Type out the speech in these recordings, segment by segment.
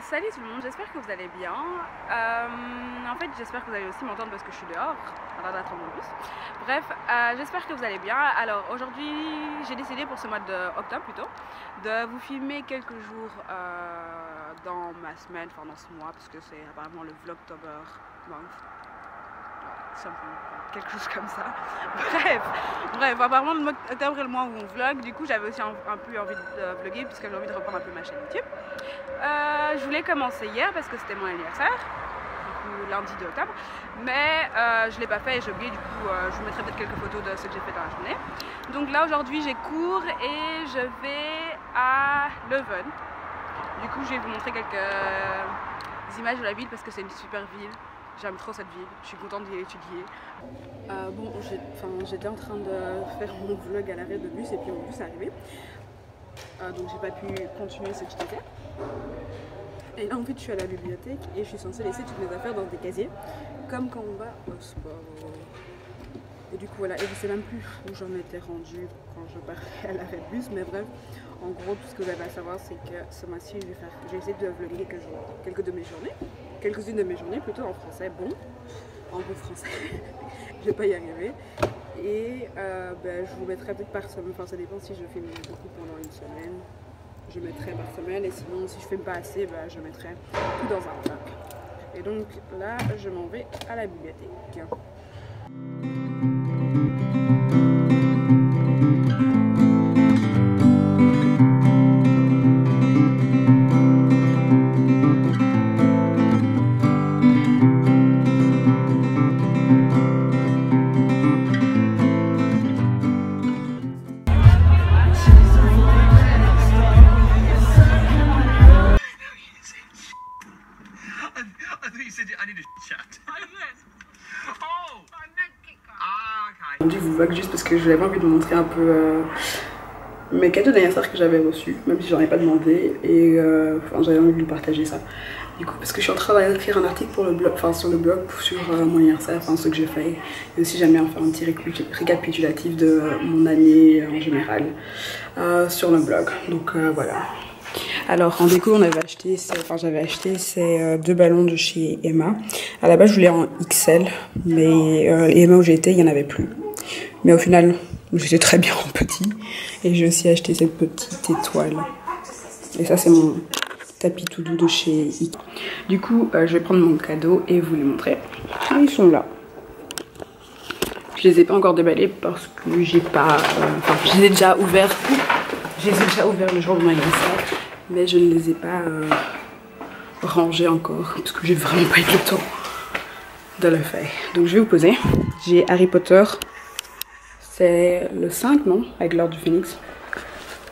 Salut tout le monde, j'espère que vous allez bien. En fait, j'espère que vous allez aussi m'entendre parce que je suis dehors, en train d'attendre mon bus. Bref, j'espère que vous allez bien. Alors aujourd'hui, j'ai décidé pour ce mois d'octobre plutôt, de vous filmer quelques jours dans ma semaine, enfin dans ce mois, parce que c'est apparemment le Vlogtober month. Quelque chose comme ça. Bref, apparemment le mois d'octobre est le mois où on vlog. Du coup, j'avais aussi un peu envie de vlogger puisque j'ai envie de reprendre un peu ma chaîne YouTube. Je voulais commencer hier parce que c'était mon anniversaire, du coup lundi de octobre, mais je ne l'ai pas fait et j'ai oublié. Du coup, je vous mettrai peut-être quelques photos de ce que j'ai fait dans la journée. Donc là, aujourd'hui, j'ai cours et je vais à Leuven. Du coup, je vais vous montrer quelques images de la ville parce que c'est une super ville. J'aime trop cette ville, je suis contente d'y étudier. Bon, j'étais en train de faire mon vlog à l'arrêt de bus et puis mon bus est arrivé. Donc j'ai pas pu continuer ce que j'étais fait. Et là en fait je suis à la bibliothèque et je suis censée laisser toutes mes affaires dans des casiers, comme quand on va au sport. Et du coup voilà, et je sais même plus où j'en étais rendue quand je partais à l'arrêt de bus, mais bref, en gros tout ce que vous avez à savoir c'est que ce mois-ci je vais essayer de vlogger quelques-unes de mes journées plutôt en français, en bon français, je vais pas y arriver. Et je vous mettrai peut-être par semaine, enfin ça dépend si je filme beaucoup pendant une semaine, je mettrai par semaine, et sinon si je filme pas assez, je mettrai tout dans un vlog. Et donc là je m'en vais à la bibliothèque. Aujourd'hui, je vous vlog juste parce que j'avais envie de vous montrer un peu mes cadeaux d'anniversaire que j'avais reçus, même si j'en ai pas demandé, et j'avais envie de vous partager ça. Du coup, parce que je suis en train d'écrire un article pour le blog, sur le blog sur mon anniversaire, ce que j'ai fait, et aussi j'aime bien faire un petit récapitulatif de mon année en général sur le blog. Donc voilà. Alors en déco j'avais acheté ces deux ballons de chez Emma. À la base je voulais en XL, mais Emma où j'ai été il n'y en avait plus. Mais au final j'étais très bien en petit. Et j'ai aussi acheté cette petite étoile. Et ça c'est mon tapis tout doux de chez Ikea. Du coup je vais prendre mon cadeau et vous les montrer. Ah, ils sont là. Je les ai pas encore déballés parce que j'ai pas... je les ai déjà ouverts. Je les ai déjà ouverts le jour de mon anniversaire. Mais je ne les ai pas rangés encore parce que j'ai vraiment pas eu le temps de le faire. Donc je vais vous poser. J'ai Harry Potter. C'est le 5, non? Avec l'Ordre du Phénix.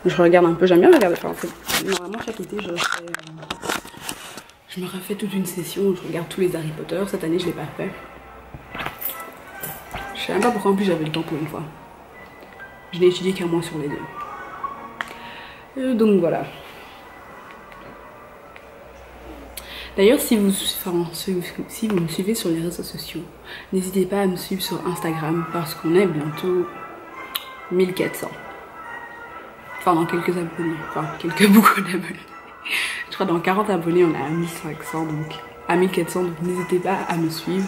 Je regarde un peu, j'aime bien regarder. Enfin, en fait, normalement chaque été je me refais toute une session où je regarde tous les Harry Potter. Cette année je l'ai pas fait. Je sais même pas pourquoi en plus j'avais le temps pour une fois. Je n'ai étudié qu'un mois sur les deux. Donc voilà. D'ailleurs, si vous me suivez sur les réseaux sociaux, n'hésitez pas à me suivre sur Instagram parce qu'on est bientôt 1400. Enfin, dans quelques abonnés. Enfin, beaucoup d'abonnés. Je crois dans 40 abonnés, on est à 1500, donc à 1400. Donc n'hésitez pas à me suivre.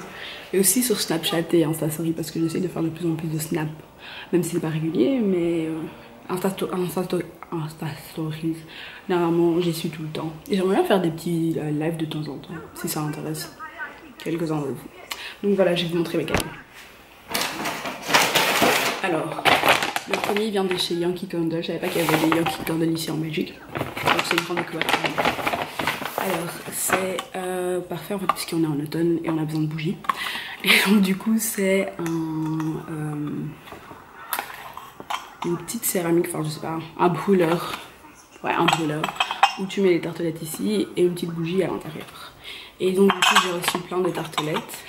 Et aussi sur Snapchat et Insta Story parce que j'essaie de faire de plus en plus de snap. Même si c'est pas régulier, mais Insta Stories, normalement j'y suis tout le temps. Et j'aimerais bien faire des petits lives de temps en temps, si ça intéresse quelques-uns de vous. Donc voilà, je vais vous montrer mes cadeaux. Alors, le premier vient de chez Yankee Candle. Je savais pas qu'il y avait des Yankee Candle ici en Belgique. Donc c'est une grande découverte. Alors, c'est parfait en fait, puisqu'on est en automne et on a besoin de bougies. Et donc du coup, c'est une petite céramique, enfin je sais pas, un brûleur. Ouais, un brûleur. Où tu mets les tartelettes ici et une petite bougie à l'intérieur. Et donc du coup, j'ai reçu plein de tartelettes.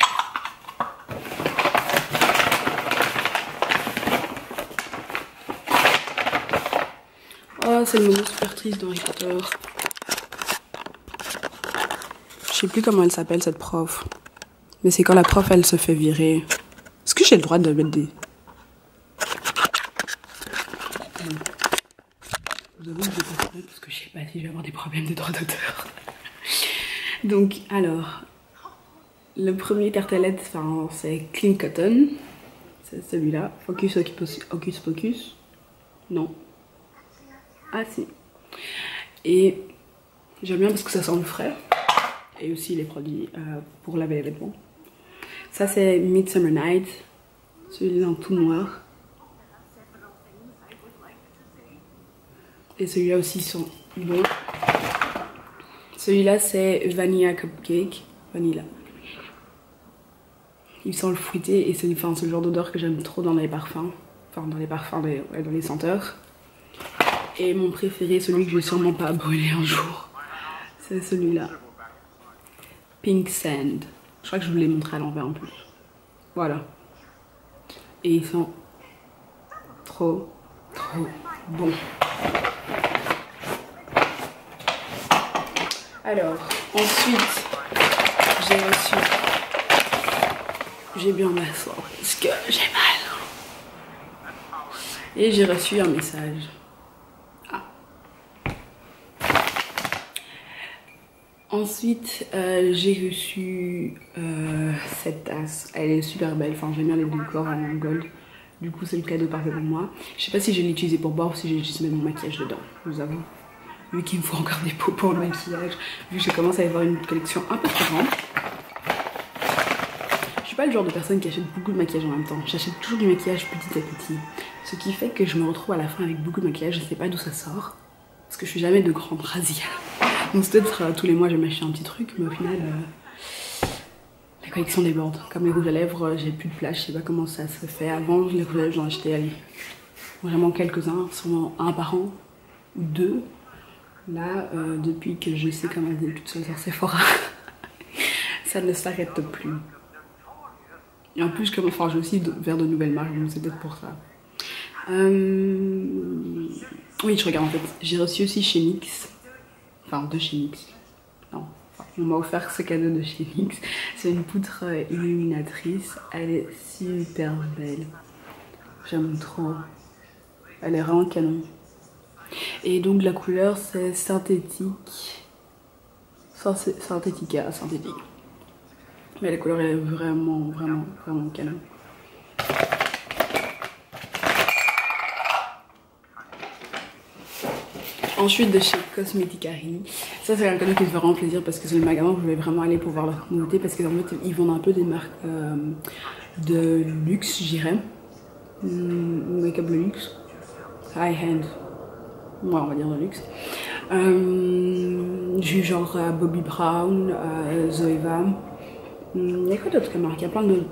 Oh, c'est le moment super triste d'Harry Potter. Je sais plus comment elle s'appelle cette prof. Mais c'est quand la prof elle se fait virer. Est-ce que j'ai le droit de mettre des... Vous avoue que je vais pas faire parce que je sais pas si je vais avoir des problèmes de droit d'auteur. Donc alors, le premier tartelette, enfin, c'est Clean Cotton. C'est celui-là. Focus Hocus Pocus. Non. Ah si. Et j'aime bien parce que ça sent le frais. Et aussi les produits pour laver les vêtements. Ça c'est Midsummer Night. Celui-là en tout noir. Et celui-là aussi sont bons. Celui-là c'est Vanilla Cupcake. Vanilla. Il sent le fruité et c'est le genre d'odeur que j'aime trop dans les parfums. Enfin dans les parfums, dans les senteurs. Et mon préféré, celui que je vais sûrement pas brûler un jour, c'est celui-là. Pink Sand. Je crois que je vous l'ai montré à l'envers en plus. Voilà. Et il sent trop bon. Alors, ensuite, j'ai reçu... J'ai bien m'asseoir parce que j'ai mal. Et j'ai reçu un message. Ah. Ensuite, j'ai reçu cette tasse. Elle est super belle. Enfin, j'aime bien les décors en gold. Du coup, c'est le cadeau parfait pour moi. Je sais pas si je l'ai utilisé pour boire ou si j'ai utilisé même mon maquillage dedans. Je vous avoue. Vu qu'il me faut encore des pots pour le maquillage. Vu que je commence à avoir une collection un peu trop grande. Je suis pas le genre de personne qui achète beaucoup de maquillage en même temps. J'achète toujours du maquillage petit à petit. Ce qui fait que je me retrouve à la fin avec beaucoup de maquillage. Je sais pas d'où ça sort. Parce que je suis jamais de grande razzia. Donc peut-être tous les mois je vais m'acheter un petit truc. Mais au final, la collection déborde. Comme les rouges à lèvres, j'ai plus de place. Je sais pas comment ça se fait. Avant, les rouges à lèvres, j'en achetais vraiment quelques-uns. Sûrement un par an. Ou deux. Là, depuis que je sais comment aller toute seule sur Sephora, ça ne s'arrête plus. Et en plus, je commence, enfin, j'ai aussi vers de nouvelles marques, donc c'est peut-être pour ça. Oui, je regarde en fait. J'ai reçu aussi chez NYX. Enfin, de chez NYX. Non, enfin, on m'a offert ce cadeau de chez NYX. C'est une poutre illuminatrice. Elle est super belle. J'aime trop. Elle est vraiment canon. Et donc la couleur c'est synthétique. Synthétique. Mais la couleur est vraiment canon. Ensuite de chez Cosmeticari. Ça c'est un cadeau qui me fait vraiment plaisir parce que c'est le magasin où je voulais vraiment aller pour voir leurs nouveautés. Parce qu'en fait ils vendent un peu des marques de luxe, j'irais. Make-up de luxe. High-end. Ouais, on va dire de luxe. J'ai eu genre Bobbi Brown, Zoeva. Il y a quoi d'autres marques? Il y a plein de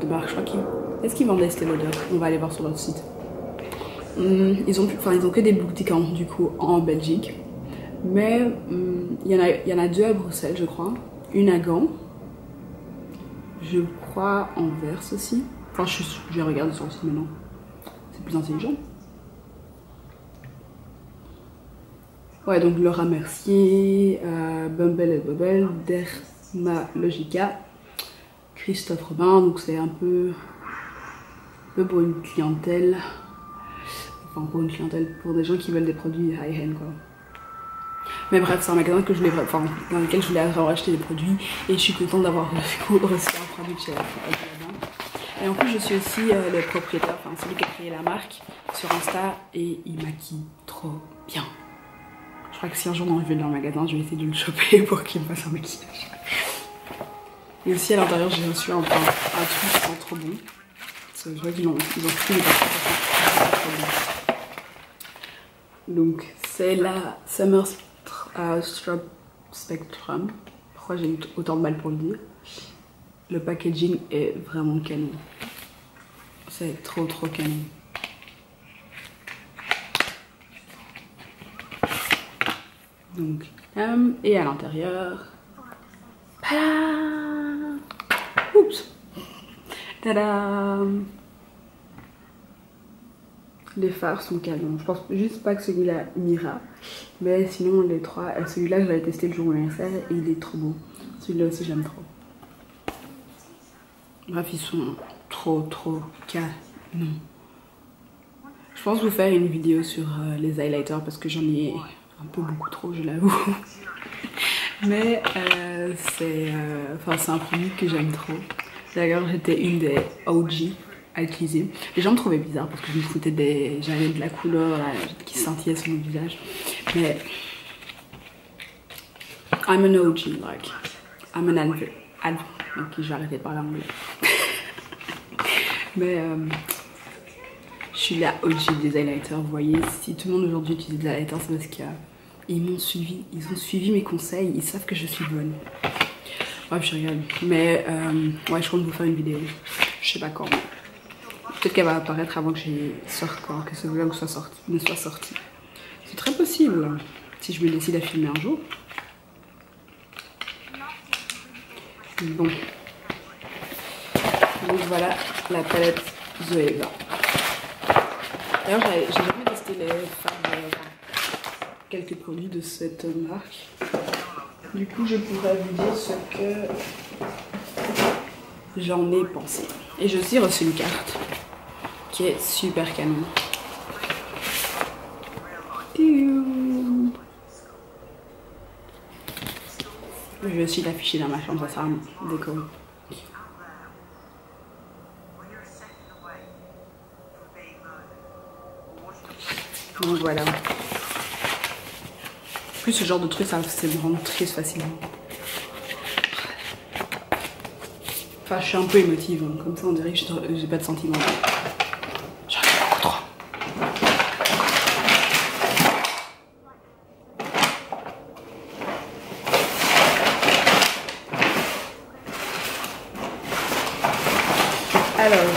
marques. Je crois qu'ils... Est-ce qu'ils vendent Estée Lauder? On va aller voir sur leur site. Ils ont que des boutiques du coup en Belgique. Mais il y en a deux à Bruxelles, je crois. Une à Gand. Je crois Anvers aussi. Enfin, je vais regarder sur le site maintenant. C'est plus intelligent. Ouais, donc Laura Mercier, Bumble & Bubble, Dermalogica, Christophe Robin, donc c'est un peu pour une clientèle, enfin pour des gens qui veulent des produits high-end quoi. Mais bref, c'est un magasin que dans lequel je voulais vraiment acheter des produits et je suis contente d'avoir reçu un produit de chez Et en plus je suis aussi le propriétaire, enfin celui qui a créé la marque sur Insta et il maquille trop bien. Je crois que si un jour je vais dans le magasin, je vais essayer de le choper pour qu'il me fasse un maquillage. Et aussi à l'intérieur, j'ai reçu un truc qui sent trop bon. Je vois qu'ils ont pris les parfums. Donc c'est la Summer Strobe Spectrum. Pourquoi j'ai eu autant de mal pour le dire? Le packaging est vraiment canon. C'est trop canon. Donc, et à l'intérieur, oups, tada, les fards sont canons. Je pense juste pas que celui-là m'ira, mais sinon les trois, celui-là je l'avais testé le jour où on l'a fait et il est trop beau. Celui-là aussi j'aime trop. Bref, ils sont trop canons. Je pense vous faire une vidéo sur les highlighters parce que j'en ai un peu beaucoup trop, je l'avoue. Mais c'est un produit que j'aime trop. D'ailleurs, j'étais une des OG à utiliser. Les gens me trouvaient bizarre parce que je me foutais j'avais de la couleur là, qui scintillait sur mon visage. Mais I'm an OG, like I'm an alpha. Donc je vais arrêter de parler anglais. Mais je suis la OG des highlighters. Vous voyez, si tout le monde aujourd'hui utilise des highlighters, c'est parce qu'ils m'ont suivi. Ils ont suivi mes conseils. Ils savent que je suis bonne. Bref, je rigole. Mais ouais, je compte vous faire une vidéo. Je sais pas quand. Peut-être qu'elle va apparaître avant que que ce vlog ne soit sorti. C'est très possible. Si je me décide à filmer un jour. Bon. Donc voilà la palette Zoeva. D'ailleurs, j'ai jamais testé quelques produits de cette marque. Du coup, je pourrais vous dire ce que j'en ai pensé. Et j'ai aussi reçu une carte qui est super canon. Je vais aussi l'afficher dans ma chambre, ça me décore. Donc voilà. Plus ce genre de truc, ça me rend triste facilement. Enfin, je suis un peu émotive, hein. Comme ça on dirait que j'ai pas de sentiments. J'en ai beaucoup trop. Alors,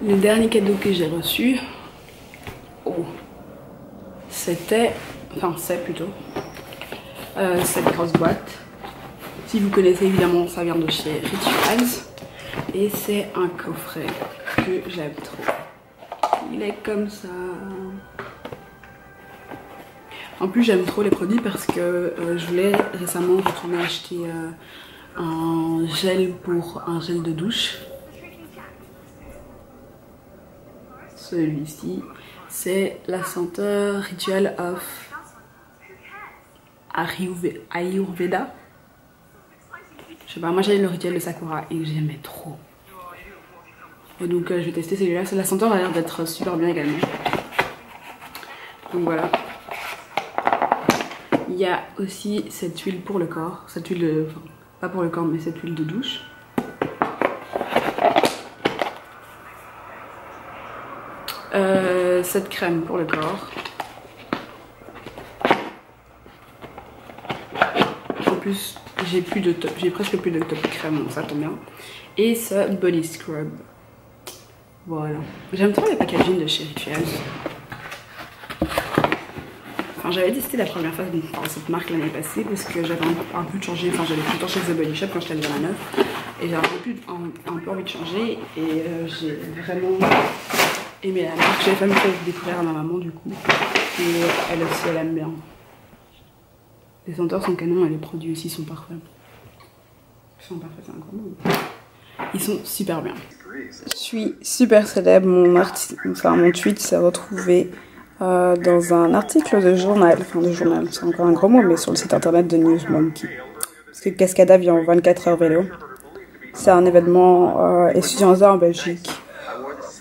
le dernier cadeau que j'ai reçu, c'est plutôt cette grosse boîte. Si vous connaissez, évidemment, ça vient de chez Rituals et c'est un coffret que j'aime trop. Il est comme ça. En plus, j'aime trop les produits parce que je voulais récemment retourner acheter un gel de douche. Celui-ci, c'est la senteur Ritual of Ayurveda. Je sais pas, moi j'avais le rituel de Sakura et j'aimais trop. Et donc je vais tester celui-là. La senteur a l'air d'être super bien également. Donc voilà. Il y a aussi cette huile pour le corps. Cette huile, enfin, pas pour le corps, mais cette huile de douche. Cette crème pour le corps. En plus, j'ai presque plus de top crème, donc ça tombe bien. Et ce body scrub. Voilà. J'aime trop les packaging de chez Rituals. Enfin, j'avais testé la première fois cette marque l'année passée parce que j'avais un peu changé. Enfin, j'allais tout le temps chez The Body Shop quand j'étais allée dans la neuf. Et j'avais un peu envie de changer. Et j'ai vraiment aimé la marque. J'avais pas fait découvrir à ma maman du coup. Et elle aussi, elle aime bien. Les senteurs sont canons et les produits aussi sont parfaits. Ils sont parfaits, c'est un grand mot. Ils sont super bien. Je suis super célèbre. Mon tweet s'est retrouvé dans un article de journal. Enfin, de journal, c'est encore un gros mot, mais sur le site internet de News Monkey. Parce que Cascada vient en 24 heures vélo. C'est un événement étudiant en Belgique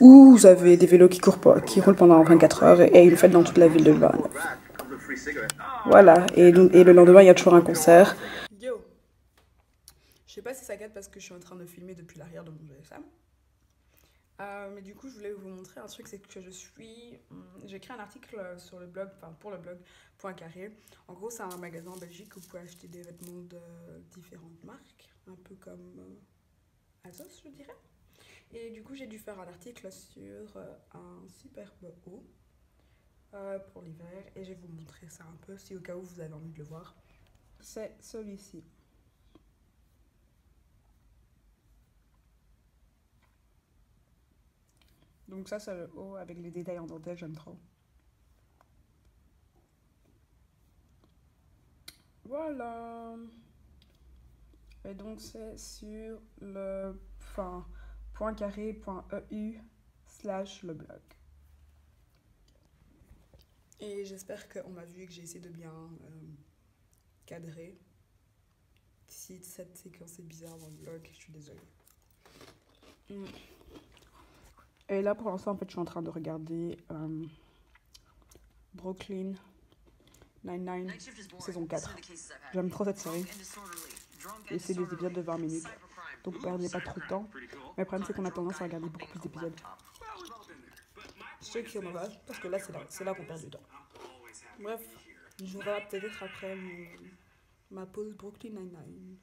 où vous avez des vélos qui roulent pendant 24 heures et une fête dans toute la ville de Vannes. Voilà, et le lendemain, il y a toujours un concert. Yo, je sais pas si ça gâte parce que je suis en train de filmer depuis l'arrière de mon GSM. Mais du coup, je voulais vous montrer un truc, c'est que j'ai écrit un article sur le blog, enfin pour le blog Point Carré. En gros, c'est un magasin en Belgique où vous pouvez acheter des vêtements de différentes marques, un peu comme Asos, je dirais. Et du coup, j'ai dû faire un article sur un superbe haut pour l'hiver et je vais vous montrer ça un peu si au cas où vous avez envie de le voir. C'est celui-ci. Donc ça, c'est le haut avec les détails en dentelle, j'aime trop. Voilà. Et donc c'est sur le pointcarré.eu/le blog. Et j'espère qu'on m'a vu et que j'ai essayé de bien cadrer. Si cette séquence est bizarre dans le vlog, je suis désolée. Et là pour l'instant en fait je suis en train de regarder Brooklyn Nine-Nine saison 4. J'aime trop cette série. Et c'est des épisodes de 20 minutes. Donc perdez pas trop de temps. Mais le problème c'est qu'on a tendance à regarder beaucoup plus d'épisodes. Ce qui est dommage parce que là c'est là qu'on perd du temps. Bref, je verrai peut-être après ma pause Brooklyn Nine-Nine.